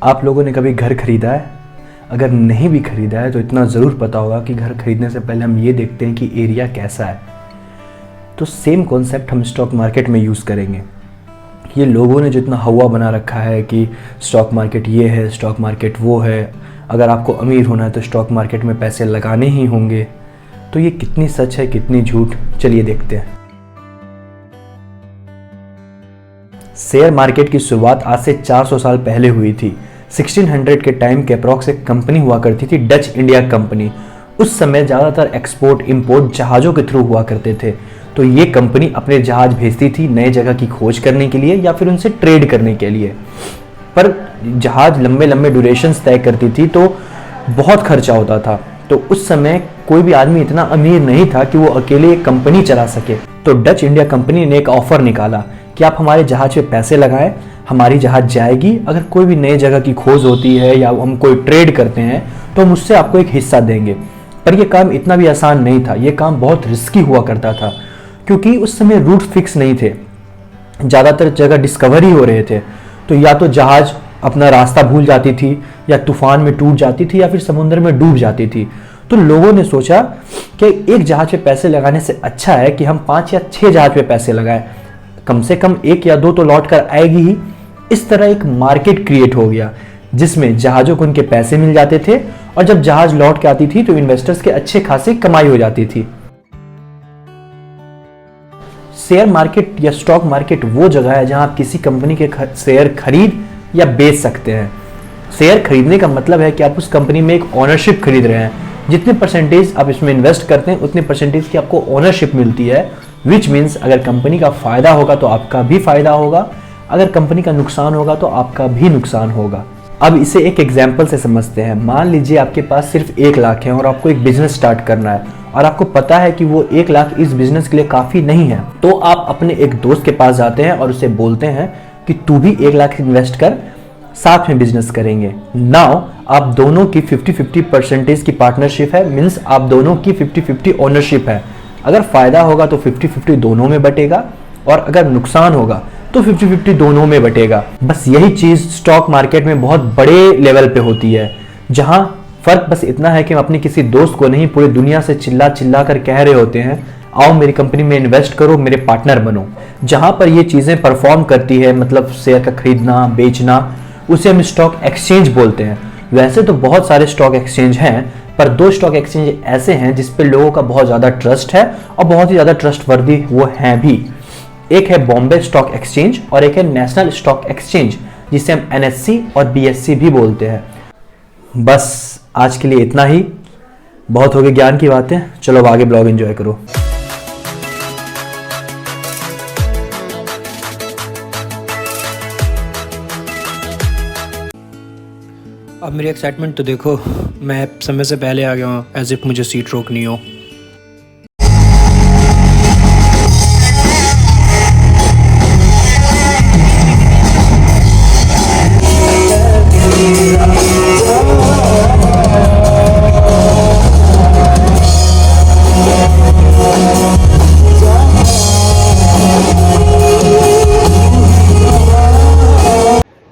आप लोगों ने कभी घर खरीदा है? अगर नहीं भी खरीदा है तो इतना ज़रूर पता होगा कि घर खरीदने से पहले हम ये देखते हैं कि एरिया कैसा है। तो सेम कॉन्सेप्ट हम स्टॉक मार्केट में यूज़ करेंगे। ये लोगों ने जो इतना हवा बना रखा है कि स्टॉक मार्केट ये है, स्टॉक मार्केट वो है, अगर आपको अमीर होना है तो स्टॉक मार्केट में पैसे लगाने ही होंगे, तो ये कितनी सच है कितनी झूठ, चलिए देखते हैं। शेयर मार्केट की शुरुआत आज से 400 साल पहले हुई थी। 1600 के टाइम के अप्रॉक्स एक कंपनी हुआ करती थी, डच इंडिया कंपनी। उस समय ज़्यादातर एक्सपोर्ट इंपोर्ट जहाज़ों के थ्रू हुआ करते थे। तो ये कंपनी अपने जहाज़ भेजती थी नए जगह की खोज करने के लिए या फिर उनसे ट्रेड करने के लिए। पर जहाज़ लंबे लंबे ड्यूरेशंस तय करती थी तो बहुत खर्चा होता था। तो उस समय कोई भी आदमी इतना अमीर नहीं था कि वो अकेले एक कंपनी चला सके। तो डच इंडिया कंपनी ने एक ऑफर निकाला कि आप हमारे जहाज पे पैसे लगाएं, हमारी जहाज जाएगी, अगर कोई भी नई जगह की खोज होती है या हम कोई ट्रेड करते हैं तो हम उससे आपको एक हिस्सा देंगे। पर यह काम इतना भी आसान नहीं था, यह काम बहुत रिस्की हुआ करता था क्योंकि उस समय रूट फिक्स नहीं थे, ज़्यादातर जगह डिस्कवर ही हो रहे थे। तो या तो जहाज अपना रास्ता भूल जाती थी या तूफान में टूट जाती थी या फिर समुद्र में डूब जाती थी। तो लोगों ने सोचा कि एक जहाज पे पैसे लगाने से अच्छा है कि हम 5 या 6 जहाज पे पैसे लगाएं, कम से कम 1 या 2 तो लौट कर आएगी ही। इस तरह एक मार्केट क्रिएट हो गया जिसमें जहाज़ों को उनके पैसे मिल जाते थे और जब जहाज लौट के आती थी तो इन्वेस्टर्स के अच्छे खासी कमाई हो जाती थी। शेयर मार्केट या स्टॉक मार्केट वो जगह है जहां आप किसी कंपनी के शेयर खरीद या बेच सकते हैं। शेयर खरीदने का मतलब है कि आप उस कंपनी में एक ओनरशिप खरीद रहे हैं। जितने परसेंटेज आप इसमें इन्वेस्ट करते हैं उतने परसेंटेज की आपको ओनरशिप मिलती है, विच मीन्स अगर कंपनी का फायदा होगा तो आपका भी फायदा होगा, अगर कंपनी का नुकसान होगा तो आपका भी नुकसान होगा। अब इसे एक एग्जाम्पल से समझते हैं। मान लीजिए आपके पास सिर्फ 1 लाख है और आपको एक बिजनेस स्टार्ट करना है और आपको पता है कि वो 1 लाख इस बिजनेस के लिए काफ़ी नहीं है। तो आप अपने एक दोस्त के पास जाते हैं और उसे बोलते हैं कि तू भी 1 लाख इन्वेस्ट कर, साथ में बिजनेस करेंगे। नाउ आप दोनों की 50-50 परसेंटेज की पार्टनरशिप है, मीन्स आप दोनों की 50-50 ओनरशिप है। अगर फायदा होगा तो 50-50 दोनों में बटेगा और अगर नुकसान होगा तो 50-50 दोनों में बटेगा। बस यही चीज स्टॉक मार्केट में बहुत बड़े लेवल पे होती है, जहां फर्क बस इतना है कि हम अपने किसी दोस्त को नहीं पूरी दुनिया से चिल्ला चिल्ला कर कह रहे होते हैं आओ मेरी कंपनी में इन्वेस्ट करो, मेरे पार्टनर बनो। जहां पर ये चीजें परफॉर्म करती है, मतलब शेयर का खरीदना बेचना, उसे हम स्टॉक एक्सचेंज बोलते हैं। वैसे तो बहुत सारे स्टॉक एक्सचेंज हैं, पर 2 स्टॉक एक्सचेंज ऐसे हैं जिस पे लोगों का बहुत ज़्यादा ट्रस्ट है और बहुत ही ज़्यादा ट्रस्टवर्दी वो हैं भी। एक है बॉम्बे स्टॉक एक्सचेंज और एक है नेशनल स्टॉक एक्सचेंज, जिसे हम NSE और BSE भी बोलते हैं। बस आज के लिए इतना ही, बहुत हो गई ज्ञान की बातें। चलो अब आगे ब्लॉग एंजॉय करो। अब मेरी एक्साइटमेंट तो देखो, मैं समय से पहले आ गया हूँ, एज इफ मुझे सीट रोकनी हो।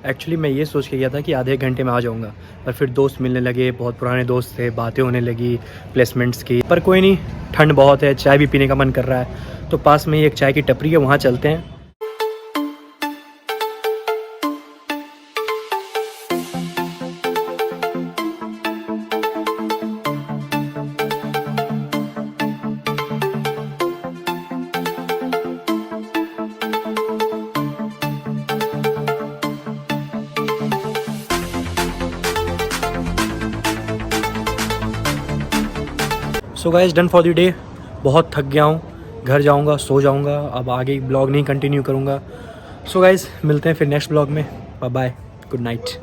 एक्चुअली मैं ये सोच के गया था कि आधे घंटे में आ जाऊंगा, पर फिर दोस्त मिलने लगे, बहुत पुराने दोस्त थे, बातें होने लगी प्लेसमेंट्स की। पर कोई नहीं, ठंड बहुत है, चाय भी पीने का मन कर रहा है, तो पास में ही एक चाय की टपरी है, वहाँ चलते हैं। So guys, done for the day. बहुत थक गया हूँ, घर जाऊँगा, सो जाऊँगा, अब आगे ब्लॉग नहीं कंटिन्यू करूँगा। सो गाइस, मिलते हैं फिर नेक्स्ट ब्लॉग में। Bye bye, good night.